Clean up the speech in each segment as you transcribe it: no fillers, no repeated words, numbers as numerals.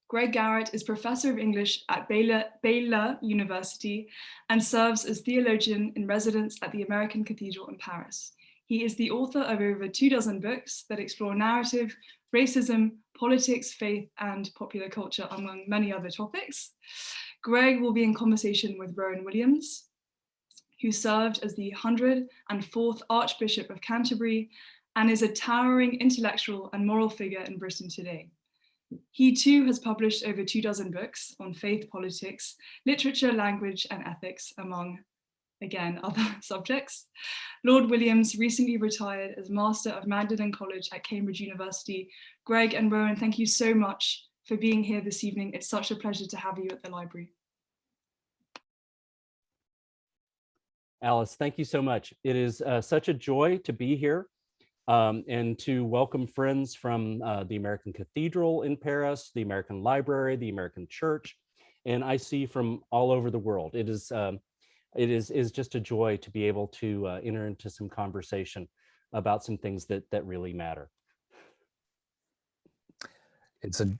Greg Garrett is Professor of English at Baylor University and serves as theologian in residence at the American Cathedral in Paris. He is the author of over 24 books that explore narrative, racism, politics, faith, and popular culture, among many other topics. Greg will be in conversation with Rowan Williams, who served as the 104th Archbishop of Canterbury and is a towering intellectual and moral figure in Britain today. He too has published over 24 books on faith, politics, literature, language, and ethics, among, again, other subjects. Lord Williams recently retired as Master of Magdalen College at Cambridge University. Greg and Rowan, thank you so much for being here this evening. It's such a pleasure to have you at the library. Alice, thank you so much. It is such a joy to be here and to welcome friends from the American Cathedral in Paris, the American Library, the American Church, and I see from all over the world. It is just a joy to be able to enter into some conversation about some things that really matter. It's a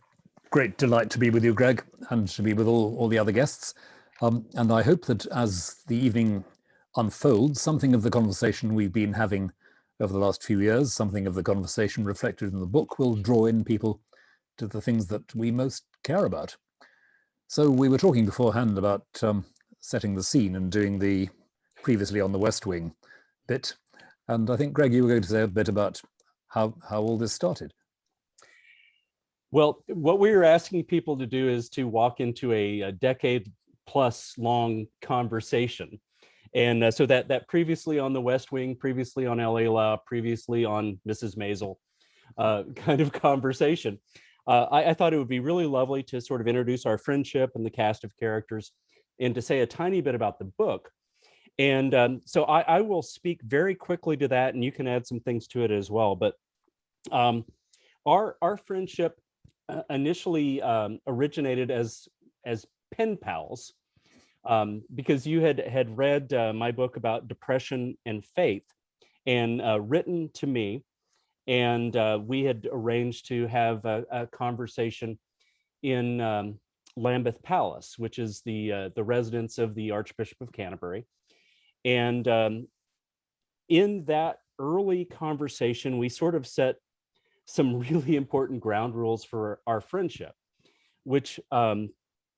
great delight to be with you, Greg, and to be with all the other guests. And I hope that as the evening unfolds, something of the conversation we've been having over the last few years, something of the conversation reflected in the book, will draw in people to the things that we most care about. So we were talking beforehand about setting the scene and doing the previously on the West Wing bit. And I think, Greg, you were going to say a bit about how all this started. Well, what we were asking people to do is to walk into a decade plus long conversation. And so that previously on the West Wing, previously on LA Law, previously on Mrs. Maisel kind of conversation. I thought it would be really lovely to sort of introduce our friendship and the cast of characters and to say a tiny bit about the book. And so I will speak very quickly to that, and you can add some things to it as well. But our friendship initially originated as pen pals. Because you had read my book about depression and faith and written to me, and we had arranged to have a conversation in Lambeth Palace, which is the residence of the Archbishop of Canterbury. And in that early conversation, we sort of set some really important ground rules for our friendship, which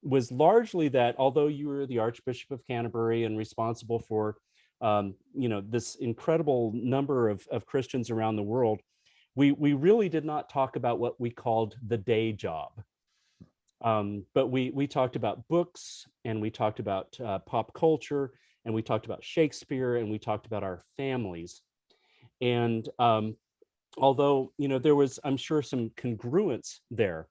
was largely that although you were the Archbishop of Canterbury and responsible for this incredible number of Christians around the world, we really did not talk about what we called the day job. But we talked about books, and we talked about pop culture, and we talked about Shakespeare, and we talked about our families. And although there was, I'm sure, some congruence there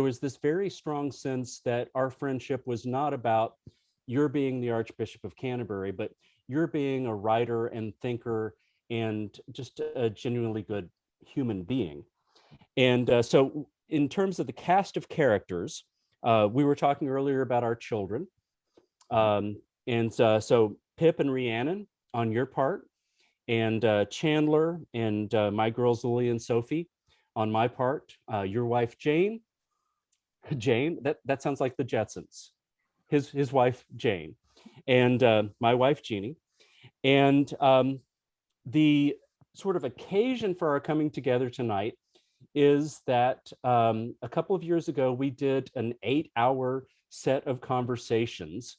was this very strong sense that our friendship was not about you're being the Archbishop of Canterbury, but you're being a writer and thinker and just a genuinely good human being. And so in terms of the cast of characters, we were talking earlier about our children. So Pip and Rhiannon on your part, and Chandler and my girls Lily and Sophie on my part, your wife Jane, that sounds like the Jetsons, his wife Jane, and my wife Jeannie. And the sort of occasion for our coming together tonight is that a couple of years ago we did an 8-hour set of conversations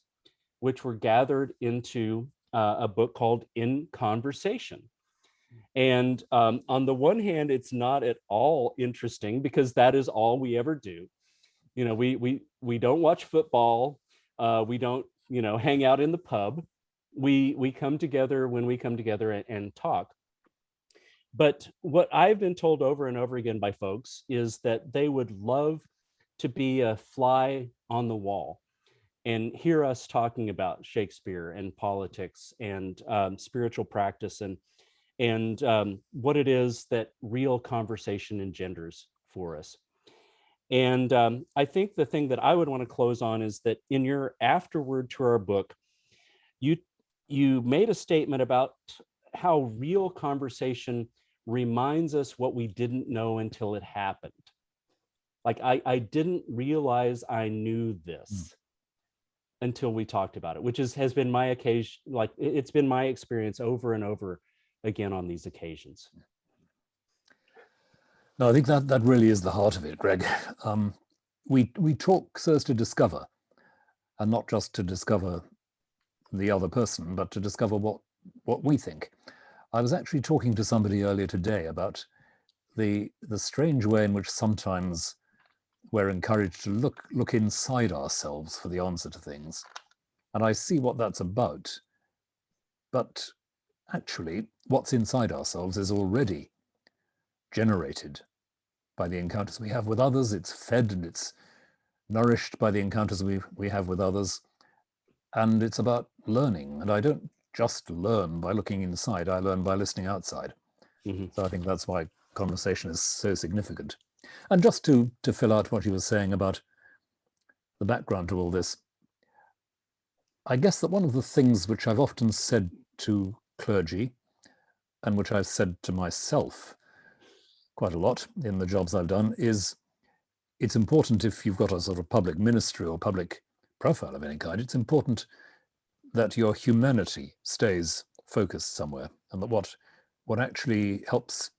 which were gathered into a book called In Conversation. And on the one hand, it's not at all interesting because that is all we ever do. We don't watch football. We don't, hang out in the pub. We come together when we come together and talk. But what I've been told over and over again by folks is that they would love to be a fly on the wall and hear us talking about Shakespeare and politics and spiritual practice and what it is that real conversation engenders for us. And I think the thing that I would want to close on is that in your afterword to our book, you made a statement about how real conversation reminds us what we didn't know until it happened. like I didn't realize I knew this until we talked about it, which has been my occasion. Like it's been my experience over and over again on these occasions. No, I think that really is the heart of it, Greg. We talk so as to discover, and not just to discover the other person, but to discover what we think. I was actually talking to somebody earlier today about the strange way in which sometimes we're encouraged to look inside ourselves for the answer to things. And I see what that's about. But actually, what's inside ourselves is already generated by the encounters we have with others. It's fed and it's nourished by the encounters we have with others. And it's about learning. And I don't just learn by looking inside, I learn by listening outside. Mm-hmm. So I think that's why conversation is so significant. And just to fill out what you were saying about the background to all this, I guess that one of the things which I've often said to clergy, and which I've said to myself quite a lot in the jobs I've done, is it's important, if you've got a sort of public ministry or public profile of any kind, it's important that your humanity stays focused somewhere, and that what actually helps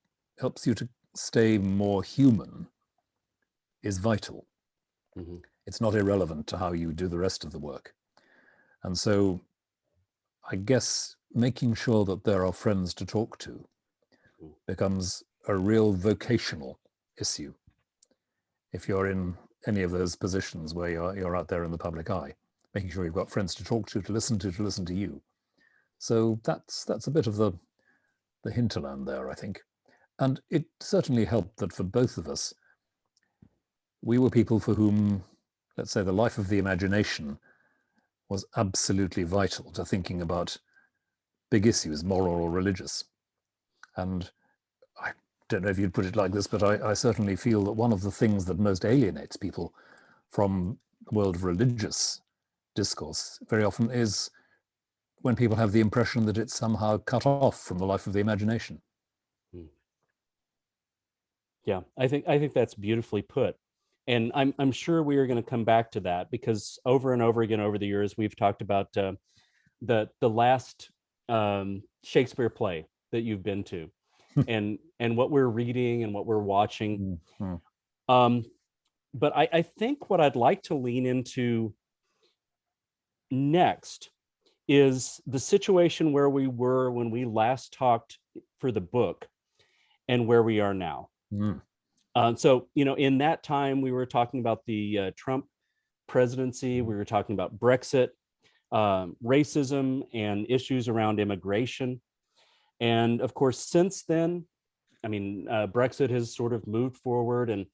you to stay more human is vital. Mm-hmm. It's not irrelevant to how you do the rest of the work. And so I guess making sure that there are friends to talk to becomes a real vocational issue if you're in any of those positions where you're out there in the public eye, making sure you've got friends to talk to listen to you. So that's a bit of the hinterland there, I think. And it certainly helped that for both of us, we were people for whom, let's say, the life of the imagination was absolutely vital to thinking about big issues, moral or religious. And I don't know if you'd put it like this, but I certainly feel that one of the things that most alienates people from the world of religious discourse very often is when people have the impression that it's somehow cut off from the life of the imagination. Yeah, I think that's beautifully put. And I'm sure we are going to come back to that, because over and over again over the years we've talked about the last Shakespeare play that you've been to, and what we're reading and what we're watching. But I think what I'd like to lean into next is the situation where we were when we last talked for the book and where we are now. So, in that time, we were talking about the Trump presidency. We were talking about Brexit, racism, and issues around immigration. And of course, since then, Brexit has sort of moved forward. And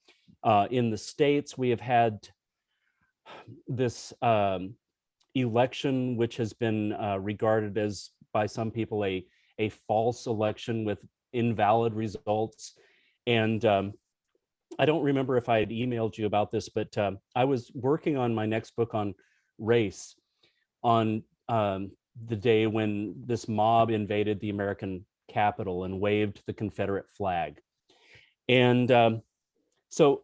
in the States, we have had this election, which has been regarded as, by some people, a false election with invalid results. And I don't remember if I had emailed you about this, but I was working on my next book on race on the day when this mob invaded the American Capitol and waved the Confederate flag. And so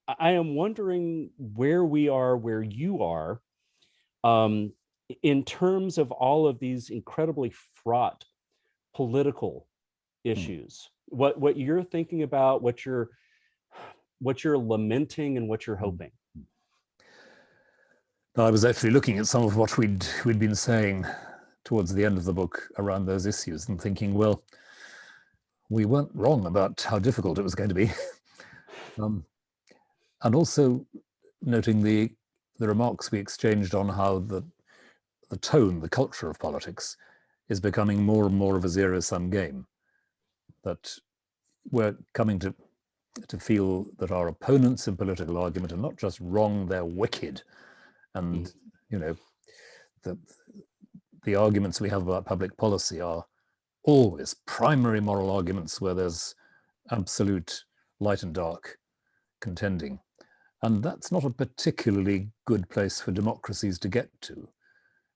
I am wondering where we are, where you are, in terms of all of these incredibly fraught political issues. What you're thinking about, what you're lamenting, and what you're hoping. I was actually looking at some of what we'd been saying towards the end of the book around those issues and thinking, well, we weren't wrong about how difficult it was going to be. And also noting the remarks we exchanged on how the tone, the culture of politics is becoming more and more of a zero-sum game. That we're coming to feel that our opponents in political argument are not just wrong, they're wicked. And, that the arguments we have about public policy are always primary moral arguments where there's absolute light and dark contending. And that's not a particularly good place for democracies to get to,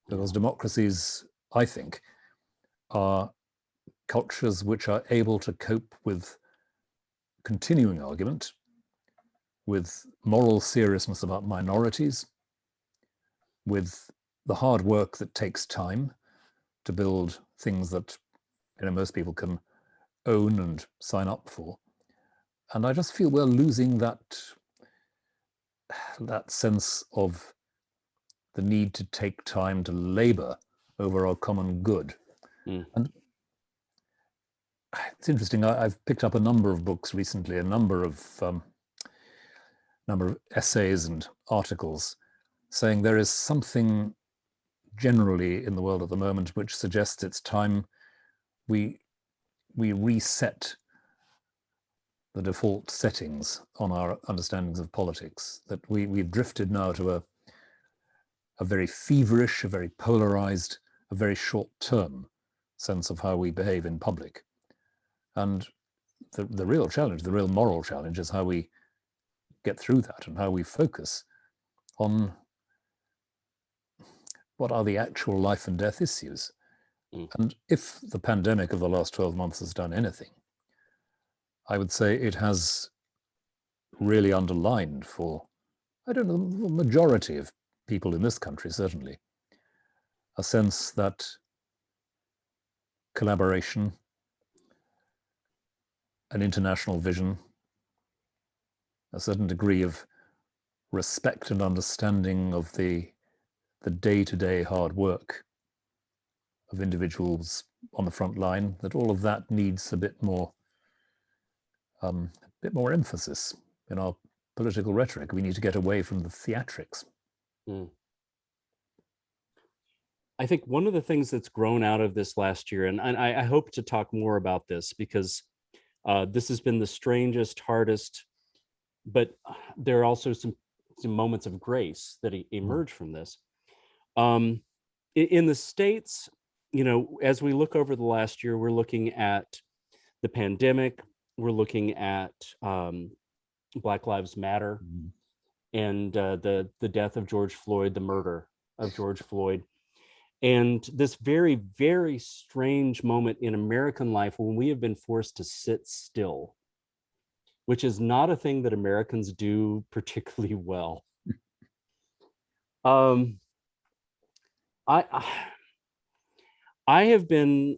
because democracies, I think, are cultures which are able to cope with continuing argument, with moral seriousness about minorities, with the hard work that takes time to build things that most people can own and sign up for. And I just feel we're losing that sense of the need to take time to labor over our common good. And it's interesting, I've picked up a number of books recently, a number of essays and articles saying there is something generally in the world at the moment which suggests it's time we reset the default settings on our understandings of politics, that we've drifted now to a very feverish, a very polarized, a very short-term sense of how we behave in public. And the real challenge, the real moral challenge, is how we get through that and how we focus on what are the actual life and death issues. And if the pandemic of the last 12 months has done anything, I would say it has really underlined for, I don't know, the majority of people in this country, certainly, a sense that collaboration, an international vision, a certain degree of respect and understanding of the day-to-day hard work of individuals on the front line, that all of that needs a bit more emphasis in our political rhetoric. We need to get away from the theatrics. I think one of the things that's grown out of this last year, and I hope to talk more about this, because this has been the strangest, hardest, but there are also some moments of grace that emerge from this. In the States, as we look over the last year, we're looking at the pandemic, we're looking at Black Lives Matter, and the death of George Floyd, the murder of George Floyd. And this very, very strange moment in American life when we have been forced to sit still, which is not a thing that Americans do particularly well. I have been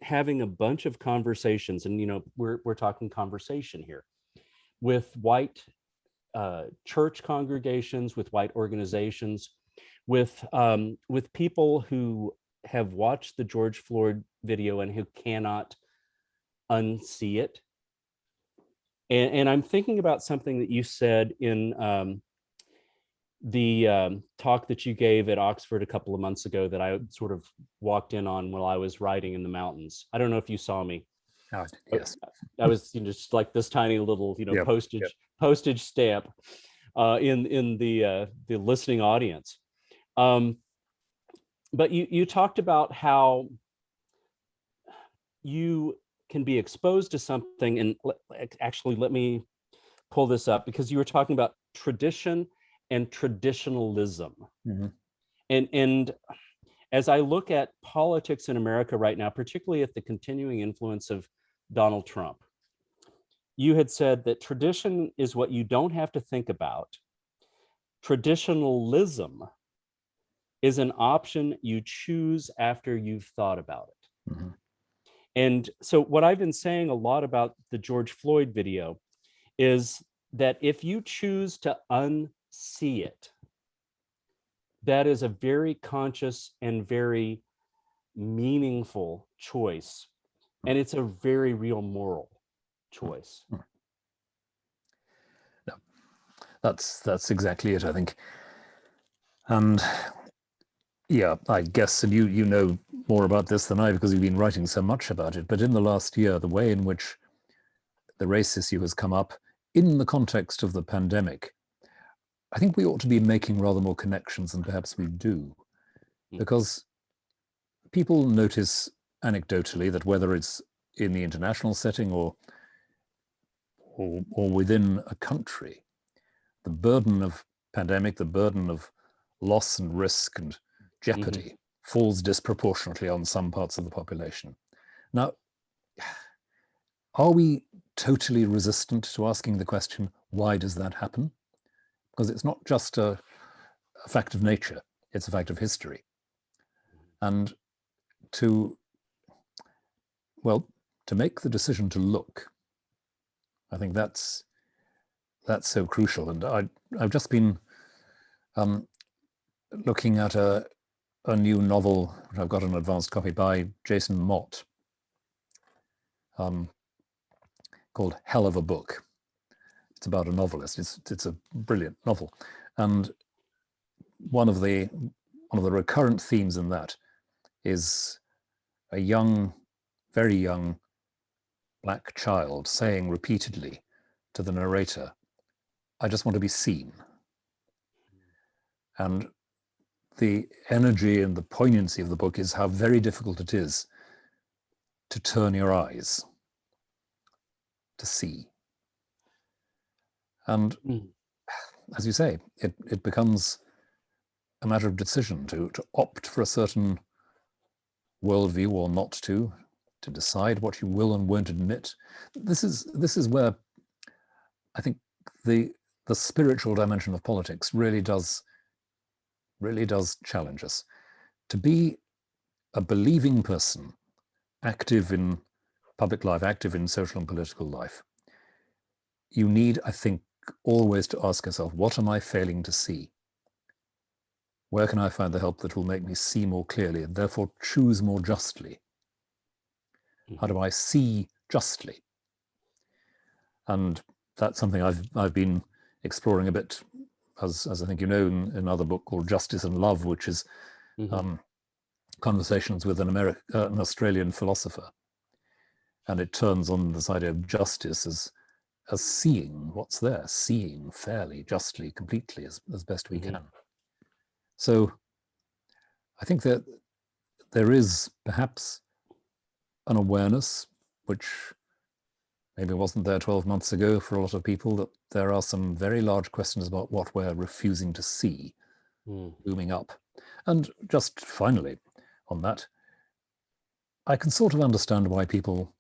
having a bunch of conversations, and we're talking conversation here, with white church congregations, with white organizations, with people who have watched the George Floyd video and who cannot unsee it. And I'm thinking about something that you said in the talk that you gave at Oxford a couple of months ago that I sort of walked in on while I was riding in the mountains. I don't know if you saw me. Yes. I was just like this tiny little, postage stamp in the listening audience. But you talked about how you can be exposed to something, and actually let me pull this up, because you were talking about tradition and traditionalism. And as I look at politics in America right now, particularly at the continuing influence of Donald Trump, you had said that tradition is what you don't have to think about. Traditionalism is an option you choose after you've thought about it. And so what I've been saying a lot about the George Floyd video is that if you choose to unsee it, that is a very conscious and very meaningful choice. And it's a very real moral choice. No, that's exactly it, I think. And yeah, I guess, and you know more about this than I, because you've been writing so much about it, but in the last year, the way in which the race issue has come up in the context of the pandemic, I think we ought to be making rather more connections than perhaps we do, because people notice anecdotally that whether it's in the international setting or within a country, the burden of pandemic, the burden of loss and risk and jeopardy falls disproportionately on some parts of the population. Now, are we totally resistant to asking the question, why does that happen? Because it's not just a fact of nature, it's a fact of history. And to make the decision to look, I think that's so crucial. And I've just been looking at a new novel, which I've got an advanced copy by Jason Mott, called Hell of a Book. It's about a novelist. It's a brilliant novel, and one of the recurrent themes in that is a young, very young black child saying repeatedly to the narrator, "I just want to be seen." And the energy and the poignancy of the book is how very difficult it is to turn your eyes to see. And as you say, it becomes a matter of decision to opt for a certain worldview or not to decide what you will and won't admit. This is where I think the spiritual dimension of politics really does challenge us. To be a believing person, active in public life, active in social and political life, you need, I think, always to ask yourself, what am I failing to see? Where can I find the help that will make me see more clearly and therefore choose more justly? How do I see justly? And that's something I've been exploring a bit, as I think you know, in another book called Justice and Love, which is conversations with an Australian philosopher. And it turns on this idea of justice as seeing what's there, seeing fairly, justly, completely, as best we can. So I think that there is perhaps an awareness, which maybe wasn't there 12 months ago for a lot of people, that there are some very large questions about what we're refusing to see looming up. And just finally on that, I can sort of understand why people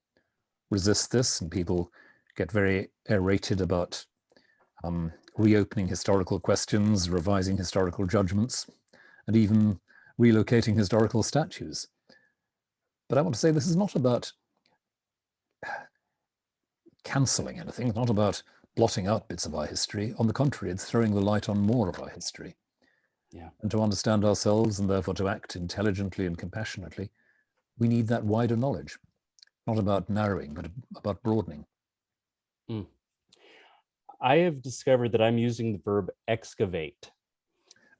resist this and people get very irritated about reopening historical questions, revising historical judgments, and even relocating historical statues. But I want to say this is not about cancelling anything. It's not about blotting out bits of our history. On the contrary, it's throwing the light on more of our history. Yeah. And to understand ourselves and therefore to act intelligently and compassionately, we need that wider knowledge, not about narrowing, but about broadening. I have discovered that I'm using the verb excavate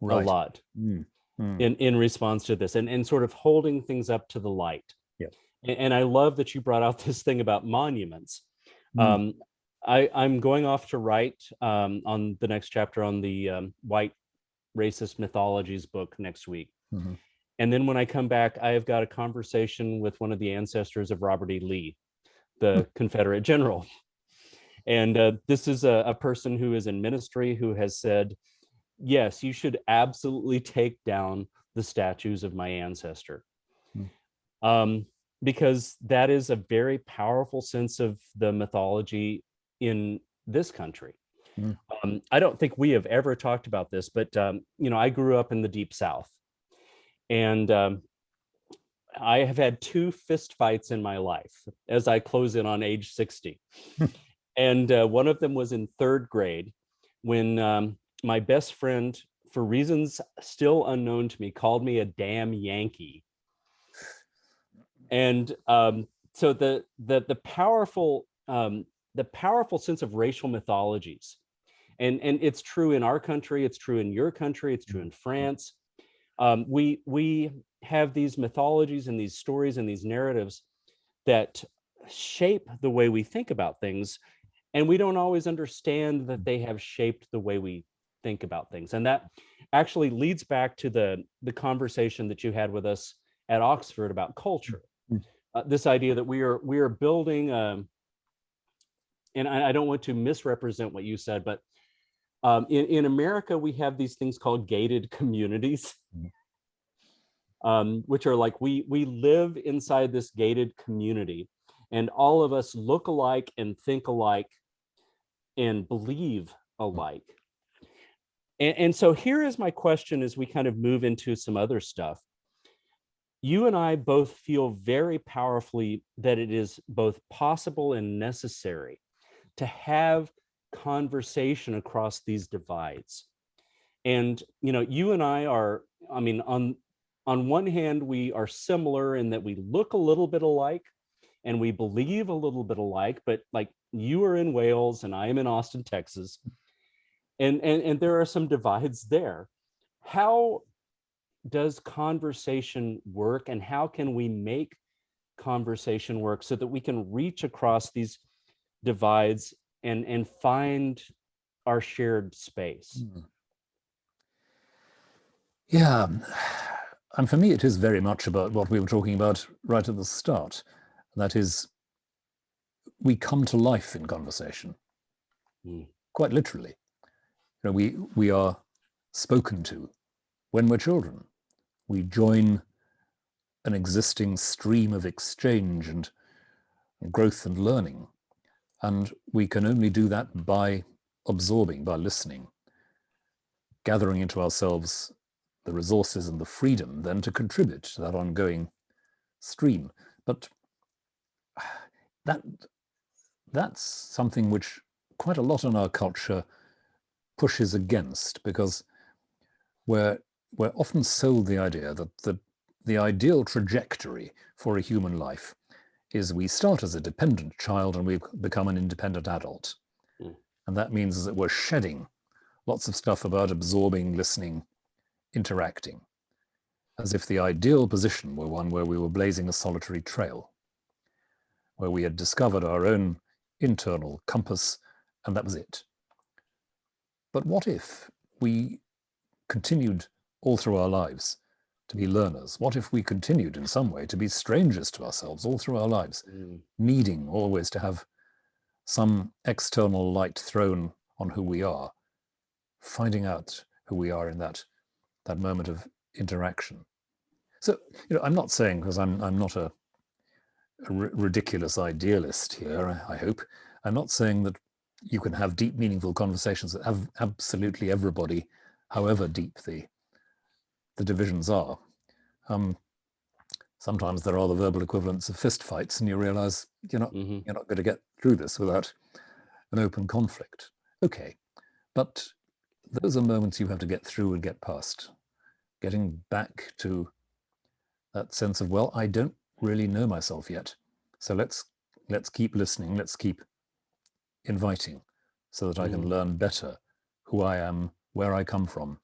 a lot in response to this and sort of holding things up to the light. Yeah. And I love that you brought out this thing about monuments. I'm going off to write on the next chapter on the white racist mythologies book next week. And then when I come back, I have got a conversation with one of the ancestors of Robert E. Lee, the Confederate general. And this is a person who is in ministry who has said, yes, you should absolutely take down the statues of my ancestor. Because that is a very powerful sense of the mythology in this country. I don't think we have ever talked about this, but I grew up in the Deep South. And I have had 2 fist fights in my life as I close in on age 60. And one of them was in 3rd grade when my best friend, for reasons still unknown to me, called me a damn Yankee. And so the powerful sense of racial mythologies, and it's true in our country, it's true in your country, it's true in France. We have these mythologies and these stories and these narratives that shape the way we think about things, and we don't always understand that they have shaped the way we think about things. And that actually leads back to the conversation that you had with us at Oxford about culture. This idea that we are building, and I don't want to misrepresent what you said, but in America, we have these things called gated communities, which are like we live inside this gated community, and all of us look alike and think alike and believe alike. And so here is my question as we kind of move into some other stuff. You and I both feel very powerfully that it is both possible and necessary to have conversation across these divides. And, you know, you and I are, I mean, on one hand, we are similar in that we look a little bit alike and we believe a little bit alike, but like you are in Wales and I am in Austin, Texas. And there are some divides there. How does conversation work, and how can we make conversation work so that we can reach across these divides and find our shared space? Yeah, and for me, it is very much about what we were talking about right at the start. That is, we come to life in conversation, quite literally. You know, we are spoken to when we're children. We join an existing stream of exchange and growth and learning. And we can only do that by absorbing, by listening, gathering into ourselves the resources and the freedom then to contribute to that ongoing stream. But that's something which quite a lot in our culture pushes against, because we're often sold the idea that the ideal trajectory for a human life is we start as a dependent child and we become an independent adult. And that means that we're shedding lots of stuff about absorbing, listening, interacting, as if the ideal position were one where we were blazing a solitary trail, where we had discovered our own internal compass and that was it. But what if we continued all through our lives to be learners? What if we continued in some way to be strangers to ourselves all through our lives, needing always to have some external light thrown on who we are, finding out who we are in that moment of interaction? So, you know, I'm not saying, because I'm not a ridiculous idealist here, I hope, I'm not saying that you can have deep, meaningful conversations that have absolutely everybody, however deep the divisions are. Sometimes there are the verbal equivalents of fist fights, and you realize you're not going to get through this without an open conflict. Okay, but those are moments you have to get through and get past. Getting back to that sense of, well, I don't really know myself yet, so let's keep listening, let's keep inviting, so that I can learn better who I am, where I come from.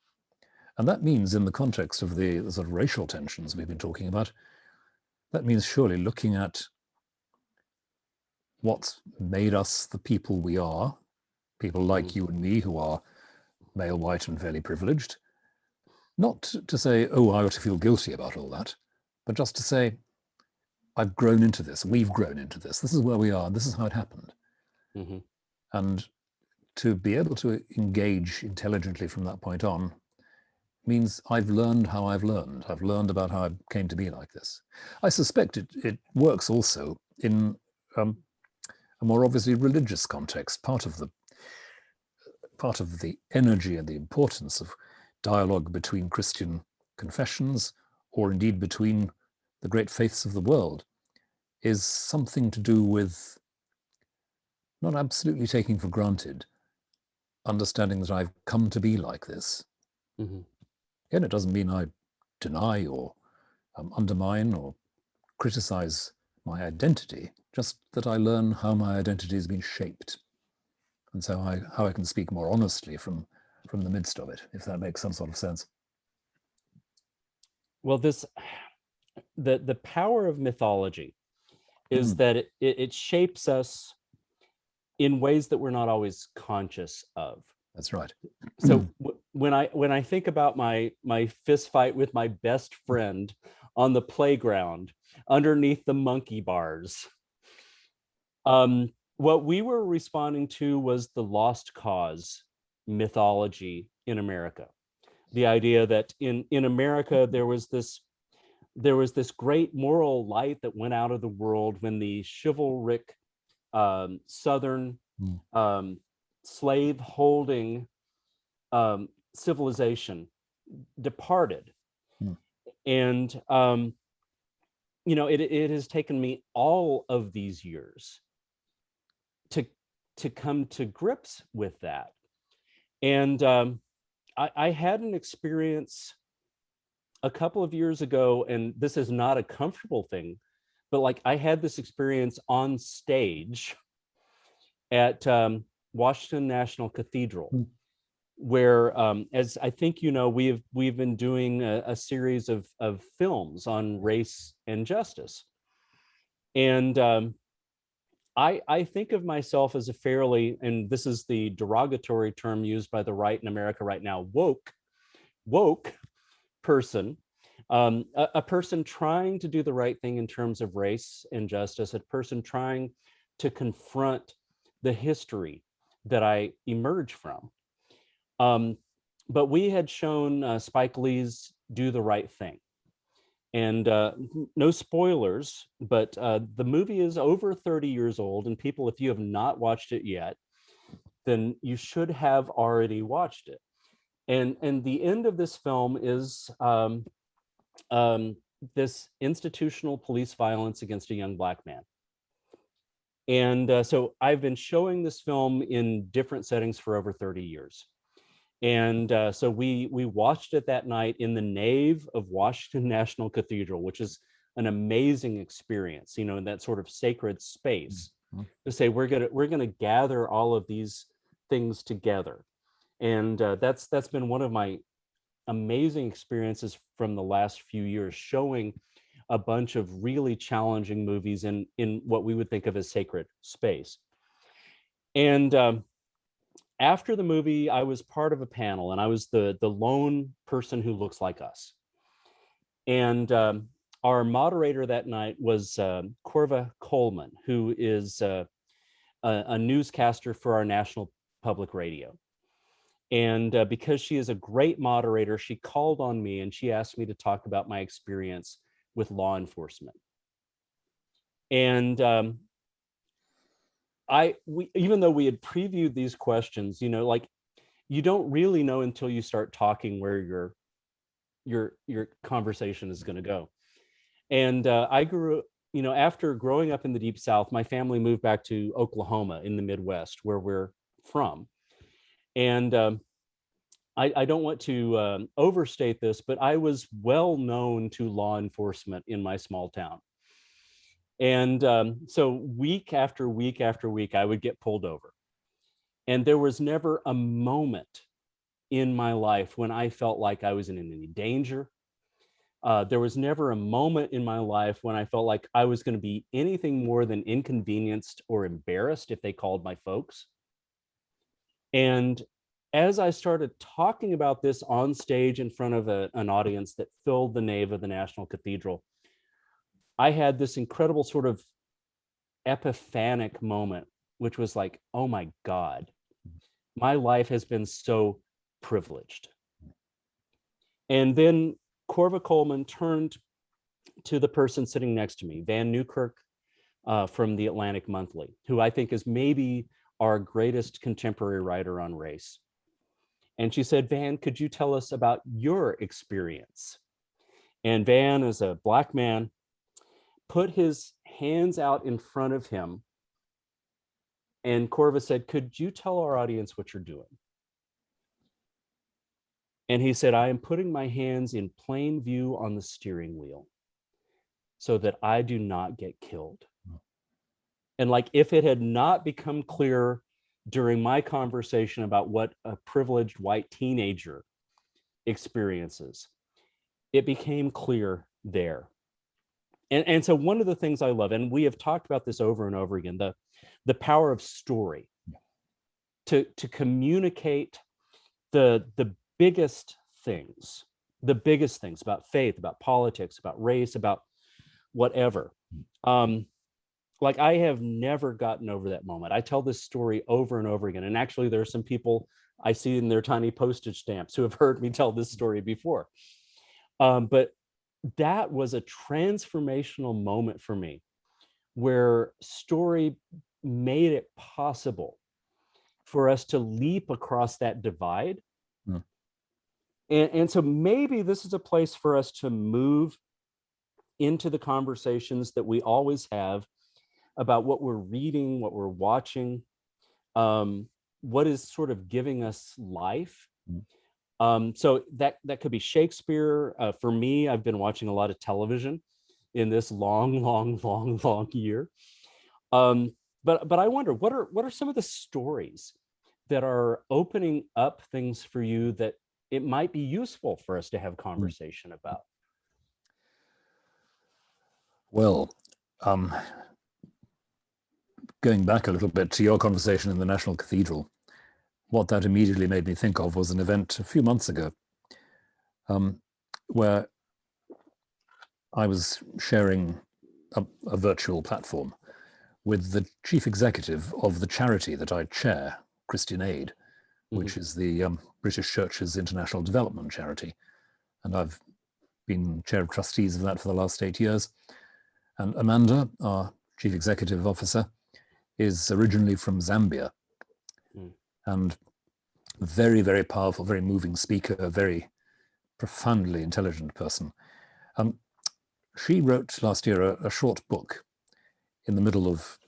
And that means, in the context of the sort of racial tensions we've been talking about, that means surely looking at what's made us the people we are, people like you and me who are male, white, and fairly privileged. Not to say, oh, I ought to feel guilty about all that, but just to say, I've grown into this, we've grown into this, this is where we are, this is how it happened. And to be able to engage intelligently from that point on means I've learned how I've learned. I've learned about how I came to be like this. I suspect it works also in a more obviously religious context. Part of the energy and the importance of dialogue between Christian confessions, or indeed between the great faiths of the world, is something to do with not absolutely taking for granted, understanding that I've come to be like this. Again, it doesn't mean I deny or undermine or criticize my identity, just that I learn how my identity has been shaped, and so how I can speak more honestly from the midst of it, if that makes some sort of sense. Well, the power of mythology is that it shapes us in ways that we're not always conscious of. That's right. So when I think about my fist fight with my best friend on the playground underneath the monkey bars, what we were responding to was the lost cause mythology in America. The idea that in America there was this there was this great moral light that went out of the world when the chivalric Southern slave holding civilization departed. And you know, it has taken me all of these years to come to grips with that. And I had an experience a couple of years ago, and this is not a comfortable thing, but like I had this experience on stage at Washington National Cathedral, where, as I think you know, we've been doing a series of films on race and justice. And I think of myself as a fairly, and this is the derogatory term used by the right in America right now, woke person, a person trying to do the right thing in terms of race and justice, a person trying to confront the history that I emerge from. But we had shown Spike Lee's Do the Right Thing. And no spoilers, but the movie is over 30 years old. And people, if you have not watched it yet, then you should have already watched it. And the end of this film is this institutional police violence against a young Black man. And so I've been showing this film in different settings for over 30 years. And so we watched it that night in the nave of Washington National Cathedral, which is an amazing experience, you know, in that sort of sacred space to say, we're gonna gather all of these things together. And that's been one of my amazing experiences from the last few years, showing a bunch of really challenging movies in what we would think of as sacred space. And after the movie, I was part of a panel, and I was the lone person who looks like us. And our moderator that night was Corva Coleman, who is a newscaster for our national public radio. And because she is a great moderator, she called on me and she asked me to talk about my experience with law enforcement. And even though we had previewed these questions, you know, like you don't really know until you start talking where your conversation is going to go. And I grew, you know, after growing up in the Deep South, my family moved back to Oklahoma in the Midwest, where we're from. And I don't want to overstate this, but I was well known to law enforcement in my small town. And so week after week after week, I would get pulled over. And there was never a moment in my life when I felt like I was in any danger. There was never a moment in my life when I felt like I was going to be anything more than inconvenienced or embarrassed if they called my folks. And as I started talking about this on stage in front of an audience that filled the nave of the National Cathedral, I had this incredible sort of epiphanic moment, which was like, oh my God, my life has been so privileged. And then Corva Coleman turned to the person sitting next to me, Van Newkirk from the Atlantic Monthly, who I think is maybe our greatest contemporary writer on race. And she said, Van, could you tell us about your experience? And Van, as a Black man, put his hands out in front of him. And Corva said, could you tell our audience what you're doing? And he said, I am putting my hands in plain view on the steering wheel so that I do not get killed. And like, if it had not become clear during my conversation about what a privileged white teenager experiences, it became clear there. And so one of the things I love, and we have talked about this over and over again, the power of story to communicate the biggest things about faith, about politics, about race, about whatever. Like, I have never gotten over that moment. I tell this story over and over again. And actually, there are some people I see in their tiny postage stamps who have heard me tell this story before. But that was a transformational moment for me, where story made it possible for us to leap across that divide. Mm. And so maybe this is a place for us to move into the conversations that we always have about what we're reading, what we're watching, what is sort of giving us life. So that could be Shakespeare. For me, I've been watching a lot of television in this long year. But I wonder, what are some of the stories that are opening up things for you that it might be useful for us to have conversation about? Well, going back a little bit to your conversation in the National Cathedral, what that immediately made me think of was an event a few months ago, where I was sharing a virtual platform with the chief executive of the charity that I chair, Christian Aid, which is the British Church's international development charity. And I've been chair of trustees of that for the last 8 years. And Amanda, our chief executive officer, is originally from Zambia. And very, very powerful, very moving speaker, a very profoundly intelligent person. She wrote last year a short book in the middle of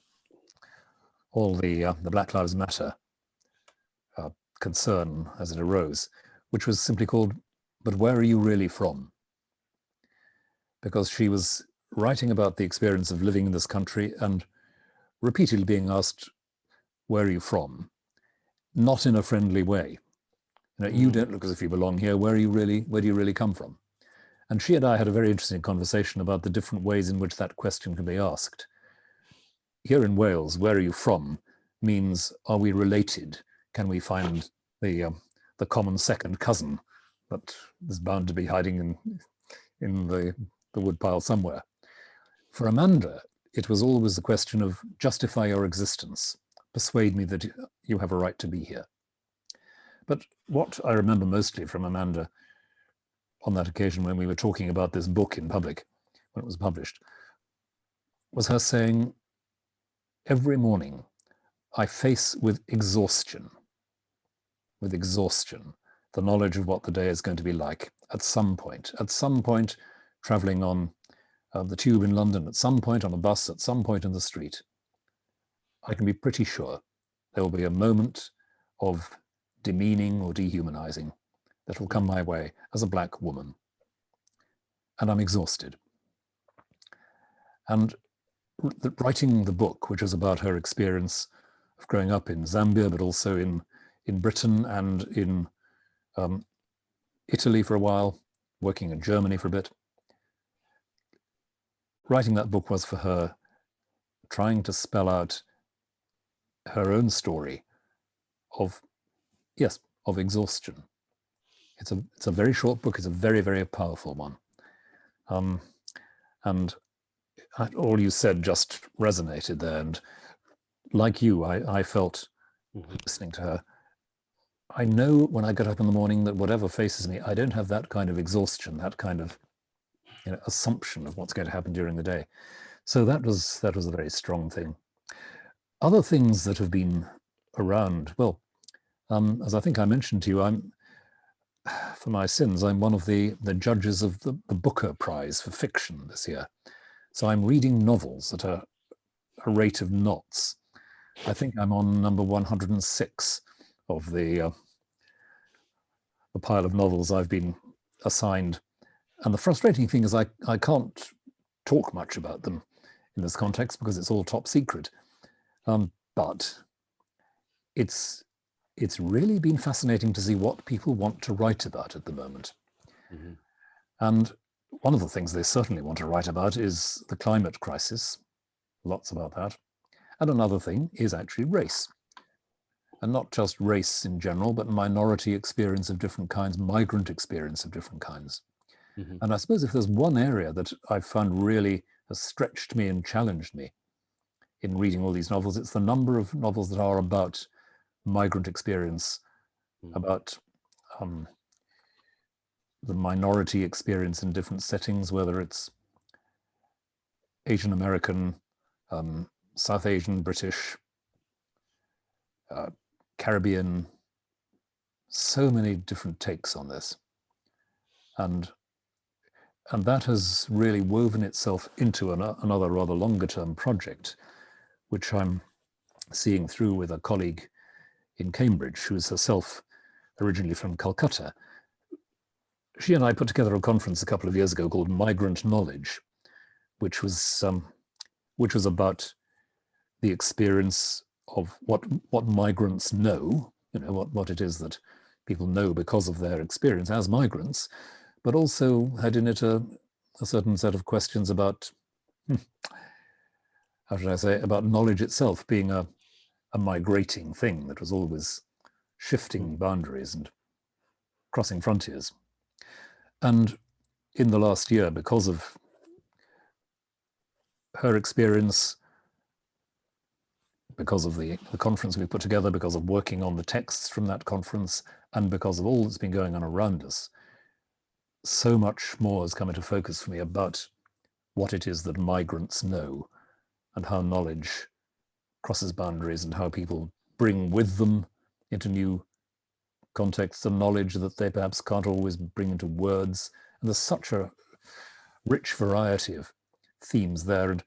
all the Black Lives Matter concern as it arose, which was simply called, "But Where Are You Really From?" Because she was writing about the experience of living in this country and repeatedly being asked, "Where are you from?" Not in a friendly way. You know, you don't look as if you belong here. Where do you really come from? And she and I had a very interesting conversation about the different ways in which that question can be asked. Here in Wales, "Where are you from?" means, are we related? Can we find the common second cousin that is bound to be hiding in the woodpile somewhere? For Amanda, it was always the question of justify your existence, persuade me that you have a right to be here. But what I remember mostly from Amanda on that occasion when we were talking about this book in public, when it was published, was her saying, every morning I face with exhaustion, the knowledge of what the day is going to be like at some point traveling on the tube in London, at some point on a bus, at some point in the street. I can be pretty sure there will be a moment of demeaning or dehumanizing that will come my way as a Black woman. And I'm exhausted. And writing the book, which was about her experience of growing up in Zambia, but also in Britain and in Italy for a while, working in Germany for a bit. Writing that book was for her trying to spell out her own story of exhaustion. It's a very short book. It's a very, very powerful one. And all you said just resonated there. And like you, I felt listening to her, I know when I get up in the morning that whatever faces me, I don't have that kind of exhaustion, that kind of assumption of what's going to happen during the day. So that was a very strong thing. Other things that have been around, well, as I think I mentioned to you, for my sins, I'm one of the judges of the Booker Prize for fiction this year. So I'm reading novels at a rate of knots. I think I'm on number 106 of the pile of novels I've been assigned. And the frustrating thing is I can't talk much about them in this context because it's all top secret. But it's really been fascinating to see what people want to write about at the moment. And one of the things they certainly want to write about is the climate crisis. Lots about that. And another thing is actually race. And not just race in general, but minority experience of different kinds, migrant experience of different kinds. And I suppose if there's one area that I've found really has stretched me and challenged me in reading all these novels, it's the number of novels that are about migrant experience, about the minority experience in different settings, whether it's Asian American, South Asian, British, Caribbean, so many different takes on this. And that has really woven itself into another rather longer term project, which I'm seeing through with a colleague in Cambridge, who is herself originally from Calcutta. She and I put together a conference a couple of years ago called Migrant Knowledge, which was about the experience of what migrants know, what it is that people know because of their experience as migrants, but also had in it a certain set of questions about, how should I say, about knowledge itself being a migrating thing that was always shifting boundaries and crossing frontiers. And in the last year, because of her experience, because of the conference we put together, because of working on the texts from that conference, and because of all that's been going on around us, so much more has come into focus for me about what it is that migrants know and how knowledge crosses boundaries and how people bring with them into new contexts and knowledge that they perhaps can't always bring into words. And there's such a rich variety of themes there. And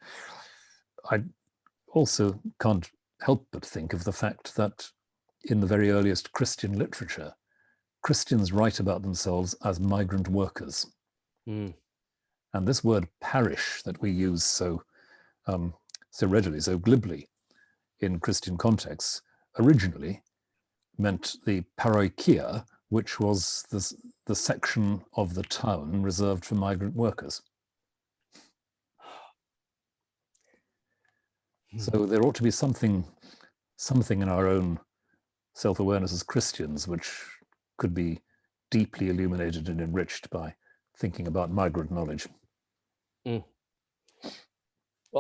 I also can't help but think of the fact that in the very earliest Christian literature, Christians write about themselves as migrant workers. And this word parish that we use so readily, so glibly in Christian contexts, originally meant the paroikia, which was the section of the town reserved for migrant workers. So there ought to be something in our own self-awareness as Christians which could be deeply illuminated and enriched by thinking about migrant knowledge. Well,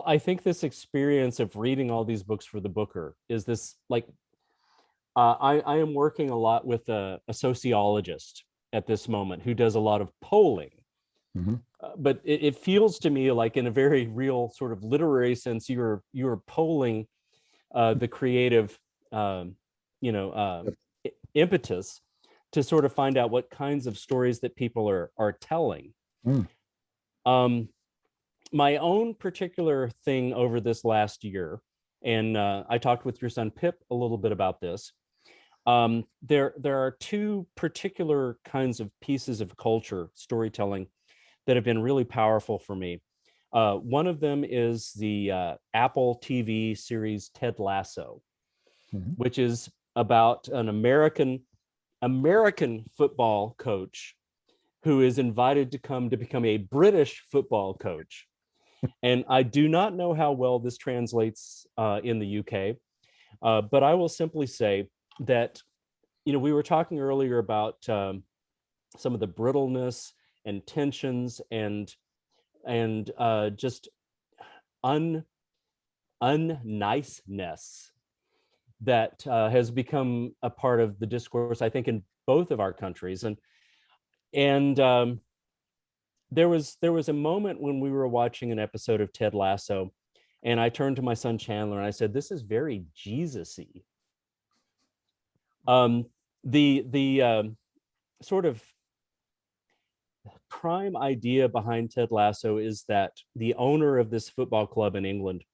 I think this experience of reading all these books for the Booker is this, like, I am working a lot with a sociologist at this moment who does a lot of polling. But it feels to me like, in a very real sort of literary sense, you're polling the creative, impetus to sort of find out what kinds of stories that people are telling. My own particular thing over this last year, and I talked with your son Pip a little bit about this. There are two particular kinds of pieces of culture storytelling that have been really powerful for me. One of them is the Apple TV series Ted Lasso, which is about an American football coach who is invited to come to become a British football coach. And I do not know how well this translates in the UK, but I will simply say that, we were talking earlier about some of the brittleness and tensions and just unniceness that has become a part of the discourse, I think, in both of our countries. And there was a moment when we were watching an episode of Ted Lasso, and I turned to my son Chandler and I said, "This is very Jesus-y." The sort of prime idea behind Ted Lasso is that the owner of this football club in England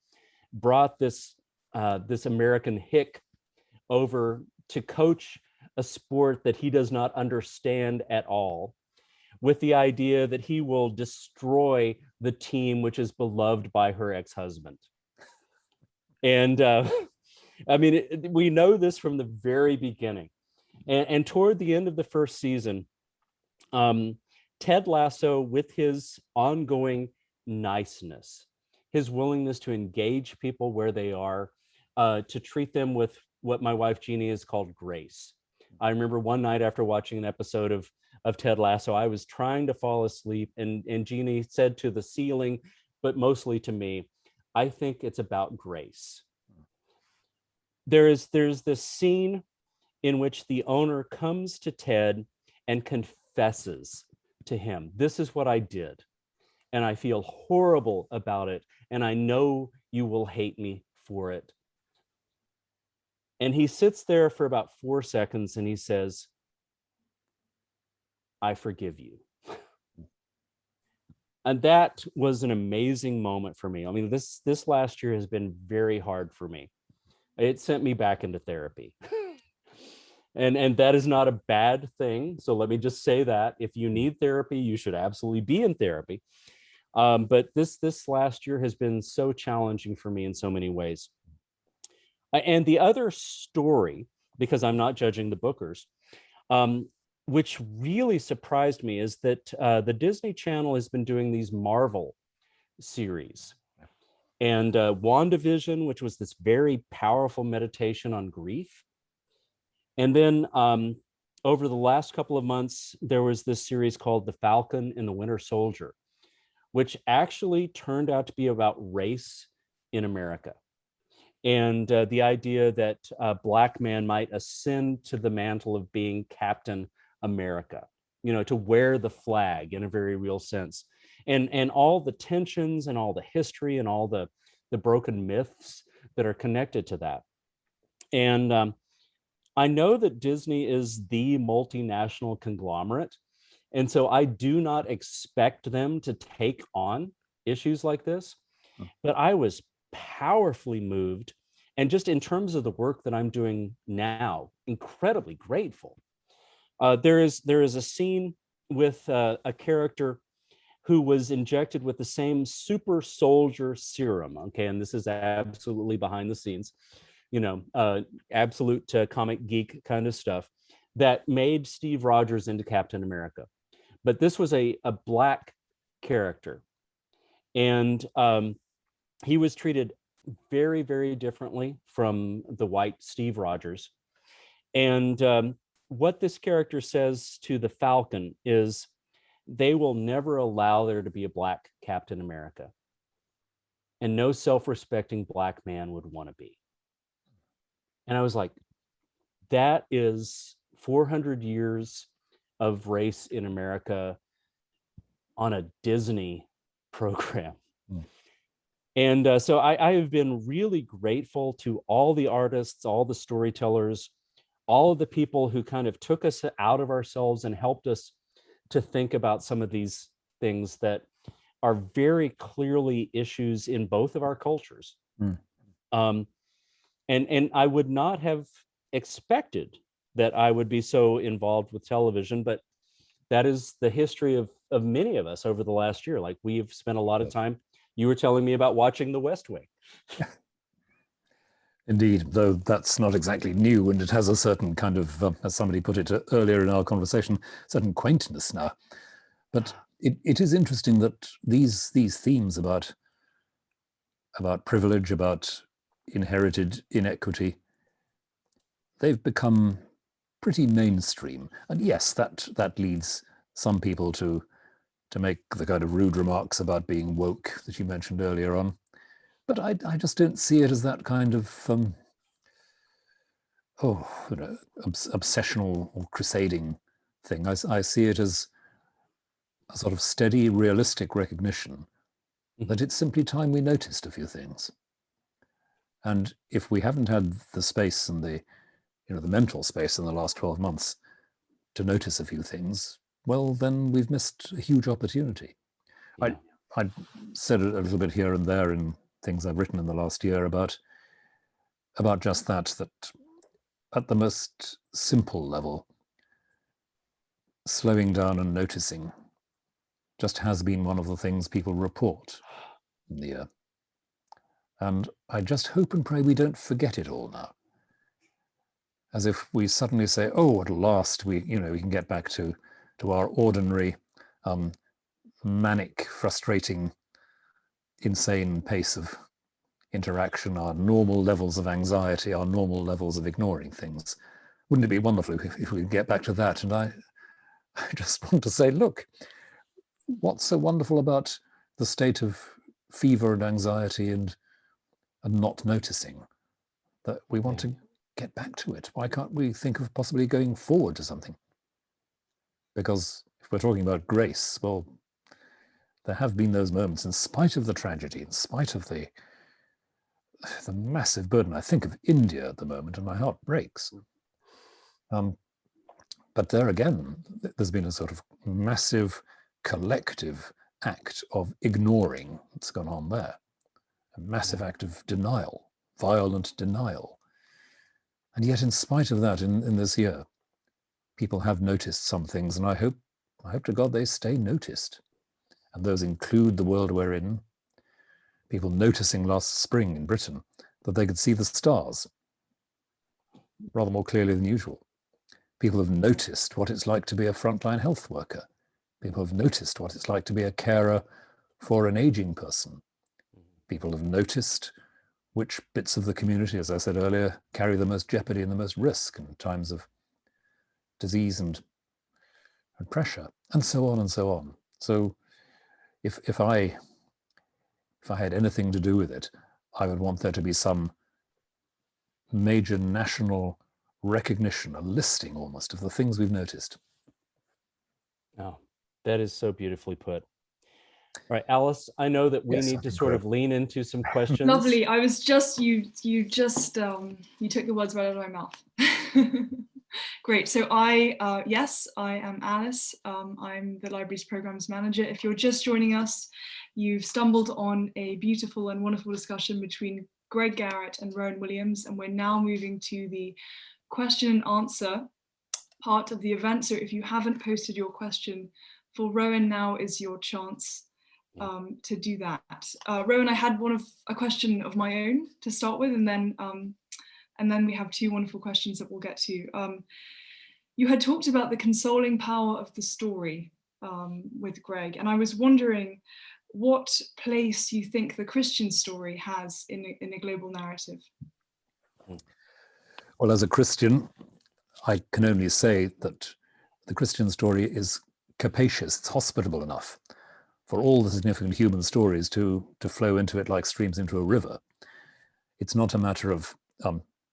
brought this American hick over to coach a sport that he does not understand at all, with the idea that he will destroy the team which is beloved by her ex-husband. And I mean, we know this from the very beginning. And toward the end of the first season, Ted Lasso, with his ongoing niceness, his willingness to engage people where they are, to treat them with what my wife Jeannie has called grace. I remember one night after watching an episode of Ted Lasso, I was trying to fall asleep, and Jeannie said to the ceiling, but mostly to me, "I think it's about grace." There's this scene in which the owner comes to Ted and confesses to him, "This is what I did, and I feel horrible about it, and I know you will hate me for it." And he sits there for about 4 seconds and he says, "I forgive you." And that was an amazing moment for me. I mean, this last year has been very hard for me. It sent me back into therapy. And that is not a bad thing. So let me just say that if you need therapy, you should absolutely be in therapy. But this last year has been so challenging for me in so many ways. And the other story, because I'm not judging the bookers, which really surprised me, is that the Disney Channel has been doing these Marvel series. And WandaVision, which was this very powerful meditation on grief. And then over the last couple of months, there was this series called The Falcon and the Winter Soldier, which actually turned out to be about race in America. And the idea that a Black man might ascend to the mantle of being Captain America, you know, to wear the flag in a very real sense. And all the tensions and all the history and all the broken myths that are connected to that. And I know that Disney is the multinational conglomerate. And so I do not expect them to take on issues like this, but I was powerfully moved. And just in terms of the work that I'm doing now, incredibly grateful. There is a scene with a character who was injected with the same super soldier serum. Okay, and this is absolutely behind the scenes, you know, absolute comic geek kind of stuff that made Steve Rogers into Captain America. But this was a Black character, and he was treated very, very differently from the white Steve Rogers. And what this character says to the Falcon is, they will never allow there to be a Black Captain America, and no self-respecting Black man would want to be. And I was like, that is 400 years of race in America on a Disney program. And so I have been really grateful to all the artists, all the storytellers, all of the people who kind of took us out of ourselves and helped us to think about some of these things that are very clearly issues in both of our cultures. And I would not have expected that I would be so involved with television, but that is the history of many of us over the last year. Like, we've spent a lot of time. You were telling me about watching The West Wing. Indeed, though that's not exactly new, and it has a certain kind of, as somebody put it earlier in our conversation, certain quaintness now. But it is interesting that these themes about privilege, about inherited inequity, they've become pretty mainstream. And yes, that leads some people to make the kind of rude remarks about being woke that you mentioned earlier on. But I just don't see it as that kind of obsessional or crusading thing. I see it as a sort of steady, realistic recognition that it's simply time we noticed a few things. And if we haven't had the space and the mental space in the last 12 months to notice a few things, well, then we've missed a huge opportunity. Yeah. I said a little bit here and there in things I've written in the last year about just that at the most simple level, slowing down and noticing just has been one of the things people report in the year. And I just hope and pray we don't forget it all now. As if we suddenly say, oh, at last we can get back to our ordinary, manic, frustrating, insane pace of interaction, our normal levels of anxiety, our normal levels of ignoring things. Wouldn't it be wonderful if we could get back to that? And I just want to say, look, what's so wonderful about the state of fever and anxiety and not noticing that we want to get back to it? Why can't we think of possibly going forward to something? Because if we're talking about grace, well, there have been those moments, in spite of the tragedy, in spite of the massive burden. I think of India at the moment, and my heart breaks. But there again, there's been a sort of massive collective act of ignoring what's gone on there, a massive act of denial, violent denial. And yet, in spite of that, in this year, people have noticed some things, and I hope to God they stay noticed. And those include the world we're in. People noticing last spring in Britain that they could see the stars rather more clearly than usual. People have noticed what it's like to be a frontline health worker. People have noticed what it's like to be a carer for an aging person. People have noticed which bits of the community, as I said earlier, carry the most jeopardy and the most risk in times of disease and pressure, and so on and so on. So if I had anything to do with it, I would want there to be some major national recognition, a listing almost of the things we've noticed. Oh, that is so beautifully put. All right, Alice, I know that we need to sort of lean into some questions. Lovely. I was just, you took the words right out of my mouth. Great. So yes, I am Alice. I'm the library's programs manager. If you're just joining us, you've stumbled on a beautiful and wonderful discussion between Greg Garrett and Rowan Williams, and we're now moving to the question and answer part of the event. So if you haven't posted your question for Rowan, now is your chance to do that. Rowan, I had a question of my own to start with, and then we have two wonderful questions that we'll get to. You had talked about the consoling power of the story with Greg, and I was wondering what place you think the Christian story has in a global narrative. Well, as a Christian, I can only say that the Christian story is capacious, it's hospitable enough for all the significant human stories to flow into it like streams into a river. It's not a matter of,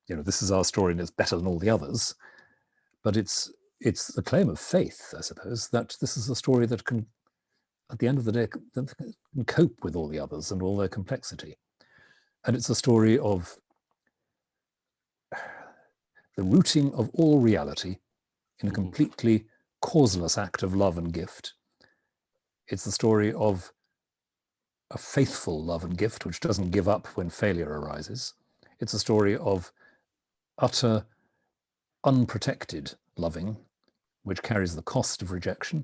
this is our story and it's better than all the others, but it's the claim of faith, I suppose, that this is a story that can, at the end of the day, can cope with all the others and all their complexity. And it's a story of the rooting of all reality in a completely causeless act of love and gift. It's the story of a faithful love and gift, which doesn't give up when failure arises. It's a story of utter, unprotected loving, which carries the cost of rejection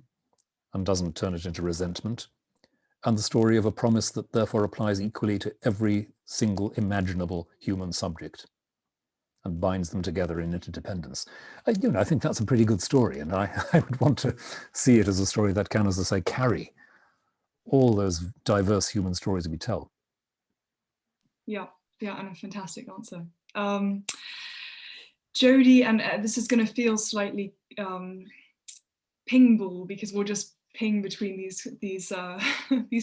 and doesn't turn it into resentment. And the story of a promise that therefore applies equally to every single imaginable human subject and binds them together in interdependence. I think that's a pretty good story, and I would want to see it as a story that can, as I say, carry all those diverse human stories we tell. Yeah, and a fantastic answer. Jodie, and this is going to feel slightly ping ball because we'll just ping between these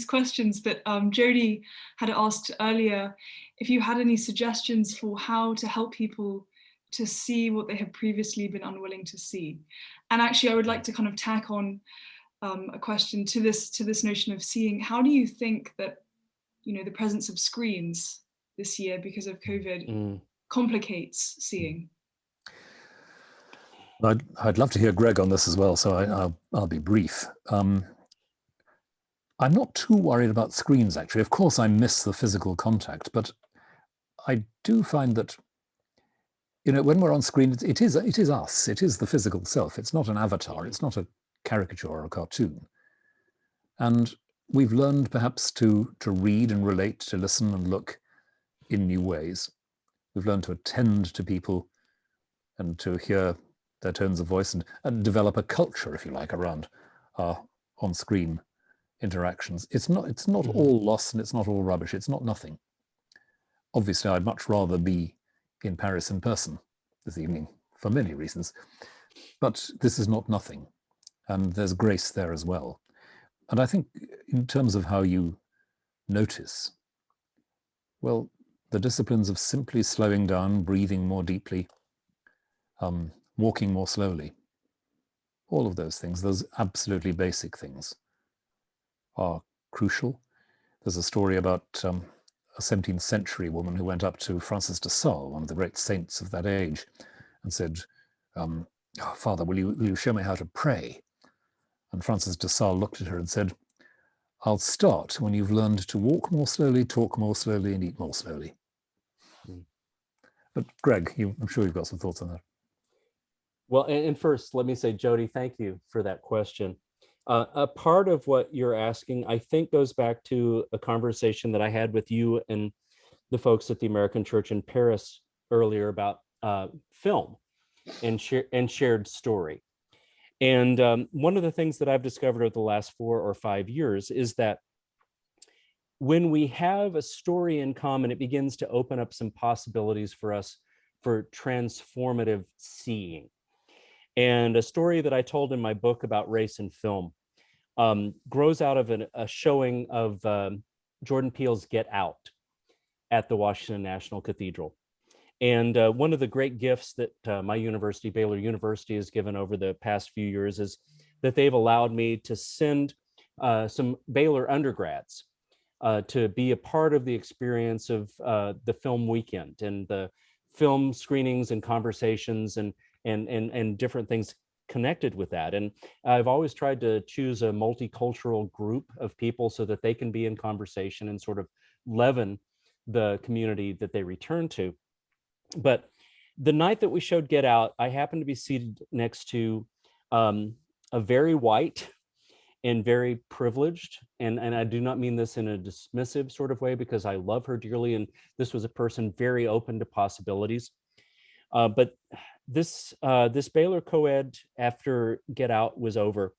questions, but Jodie had asked earlier if you had any suggestions for how to help people to see what they have previously been unwilling to see. And actually, I would like to kind of tack on a question to this notion of seeing. How do you think that the presence of screens this year because of COVID complicates seeing? I'd love to hear Greg on this as well, so I'll be brief. I'm not too worried about screens, actually. Of course, I miss the physical contact, but I do find that, when we're on screen, it is us. It is the physical self. It's not an avatar. It's not a caricature or a cartoon. And we've learned perhaps to read and relate, to listen and look in new ways. We've learned to attend to people and to hear their tones of voice and develop a culture, if you like, around on-screen interactions. It's not all loss and it's not all rubbish. It's not nothing. Obviously, I'd much rather be in Paris in person this evening for many reasons, but this is not nothing, and there's grace there as well. And I think in terms of how you notice, well, the disciplines of simply slowing down, breathing more deeply, walking more slowly, all of those things, those absolutely basic things, are crucial. There's a story about a 17th century woman who went up to Francis de Sales, one of the great saints of that age, and said, "Oh, Father, will you show me how to pray?" And Francis de Sales looked at her and said, "I'll start when you've learned to walk more slowly, talk more slowly, and eat more slowly." But Greg, I'm sure you've got some thoughts on that. Well, and first, let me say, Jody, thank you for that question. A part of what you're asking, I think, goes back to a conversation that I had with you and the folks at the American Church in Paris earlier about film and shared story. And one of the things that I've discovered over the last 4 or 5 years is that when we have a story in common, it begins to open up some possibilities for us for transformative seeing. And a story that I told in my book about race and film grows out of a showing of Jordan Peele's Get Out at the Washington National Cathedral. And one of the great gifts that my university, Baylor University, has given over the past few years is that they've allowed me to send some Baylor undergrads to be a part of the experience of the film weekend and the film screenings and conversations and different things connected with that. And I've always tried to choose a multicultural group of people so that they can be in conversation and sort of leaven the community that they return to. But the night that we showed Get Out, I happened to be seated next to a very white and very privileged, and I do not mean this in a dismissive sort of way, because I love her dearly, and this was a person very open to possibilities. But this Baylor co-ed, after Get Out was over,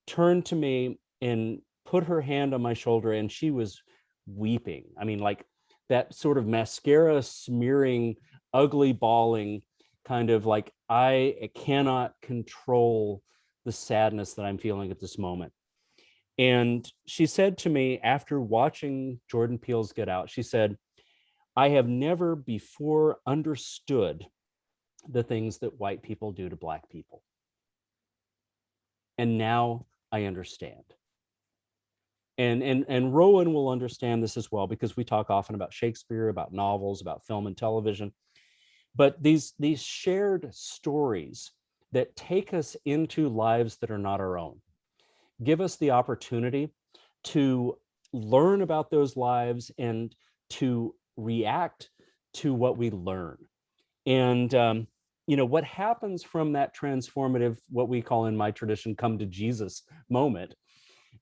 turned to me and put her hand on my shoulder, and she was weeping. I mean, like that sort of mascara smearing, ugly bawling kind of like, I cannot control the sadness that I'm feeling at this moment. And she said to me, after watching Jordan Peele's Get Out, she said, "I have never before understood the things that white people do to Black people. And now I understand." And Rowan will understand this as well, because we talk often about Shakespeare, about novels, about film and television. But these shared stories that take us into lives that are not our own give us the opportunity to learn about those lives and to react to what we learn. And what happens from that transformative, what we call in my tradition, come to Jesus moment,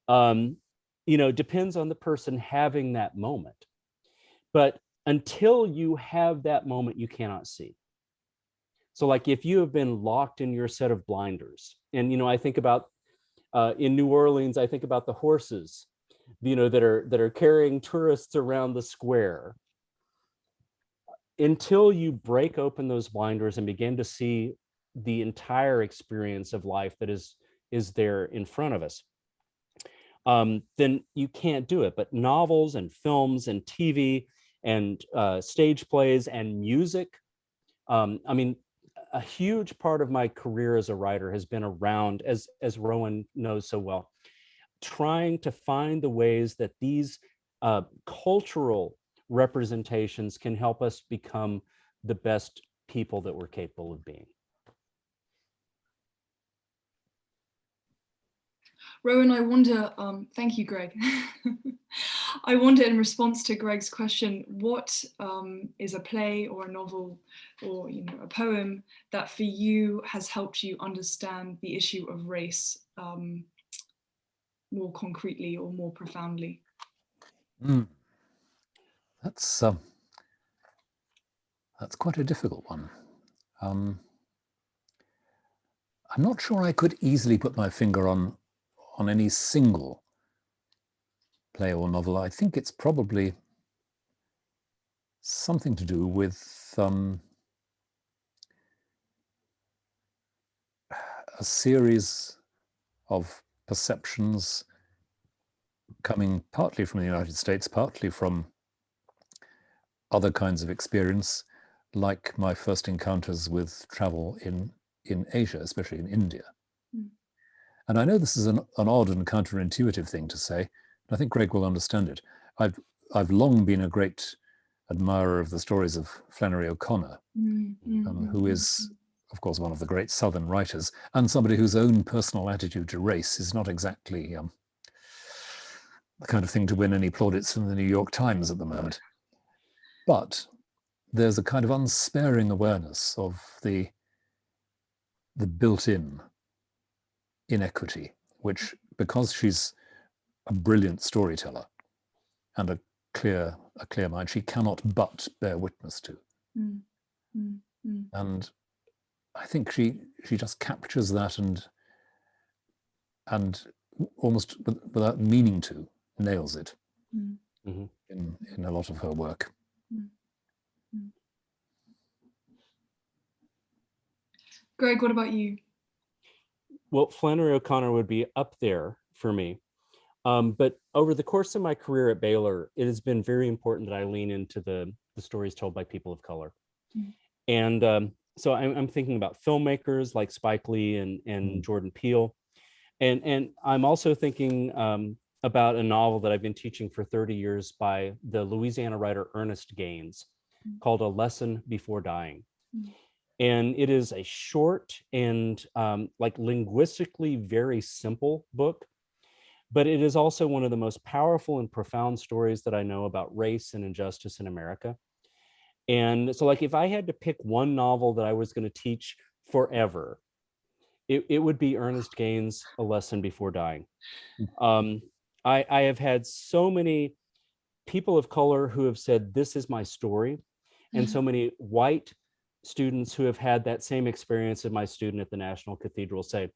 depends on the person having that moment. But until you have that moment, you cannot see. So like if you have been locked in your set of blinders, and I think about in New Orleans, I think about the horses, that are carrying tourists around the square. Until you break open those blinders and begin to see the entire experience of life that is there in front of us, then you can't do it. But novels and films and TV and stage plays and music, a huge part of my career as a writer has been around, as Rowan knows so well, trying to find the ways that these cultural representations can help us become the best people that we're capable of being. Rowan, I wonder, thank you, Greg. I wonder, in response to Greg's question, what is a play or a novel or a poem that for you has helped you understand the issue of race more concretely or more profoundly? That's quite a difficult one. I'm not sure I could easily put my finger on any single play or novel. I think it's probably something to do with a series of perceptions coming partly from the United States, partly from other kinds of experience, like my first encounters with travel in Asia, especially in India. And I know this is an odd and counterintuitive thing to say, but I think Greg will understand it. I've long been a great admirer of the stories of Flannery O'Connor, who is, of course, one of the great Southern writers, and somebody whose own personal attitude to race is not exactly the kind of thing to win any plaudits from the New York Times at the moment. But there's a kind of unsparing awareness of the built-in inequity, which, because she's a brilliant storyteller and a clear mind, she cannot but bear witness to. And I think she just captures that and almost without meaning to, nails it in a lot of her work. Greg, what about you? Well, Flannery O'Connor would be up there for me. But over the course of my career at Baylor, it has been very important that I lean into the stories told by people of color. And so I'm thinking about filmmakers like Spike Lee and Jordan Peele. And I'm also thinking about a novel that I've been teaching for 30 years by the Louisiana writer Ernest Gaines called A Lesson Before Dying. And it is a short and like linguistically very simple book, but it is also one of the most powerful and profound stories that I know about race and injustice in America. And so, like, if I had to pick one novel that I was going to teach forever, it would be Ernest Gaines' A Lesson Before Dying. I have had so many people of color who have said, this is my story, and so many white students who have had that same experience as my student at the National Cathedral say,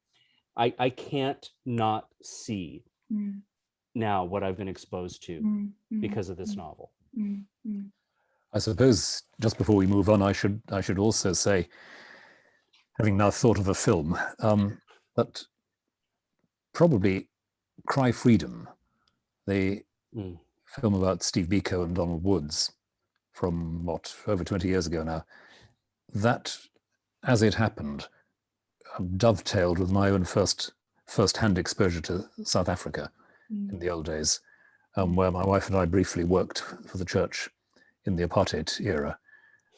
I can't not see now what I've been exposed to because of this novel. I suppose just before we move on, I should also say, having now thought of a film, that probably Cry Freedom, the film about Steve Biko and Donald Woods from over 20 years ago now, that, as it happened, dovetailed with my own first-hand exposure to South Africa in the old days, where my wife and I briefly worked for the church in the apartheid era.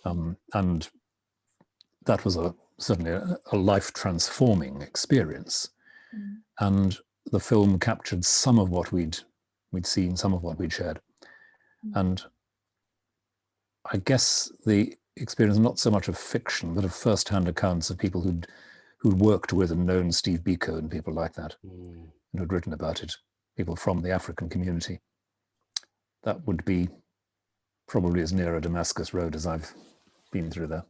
And that was certainly a life-transforming experience. And the film captured some of what we'd seen, some of what we'd shared. And I guess the experience, not so much of fiction, but of first-hand accounts of people who'd worked with and known Steve Biko and people like that, and who'd written about it, people from the African community. That would be probably as near a Damascus Road as I've been through there.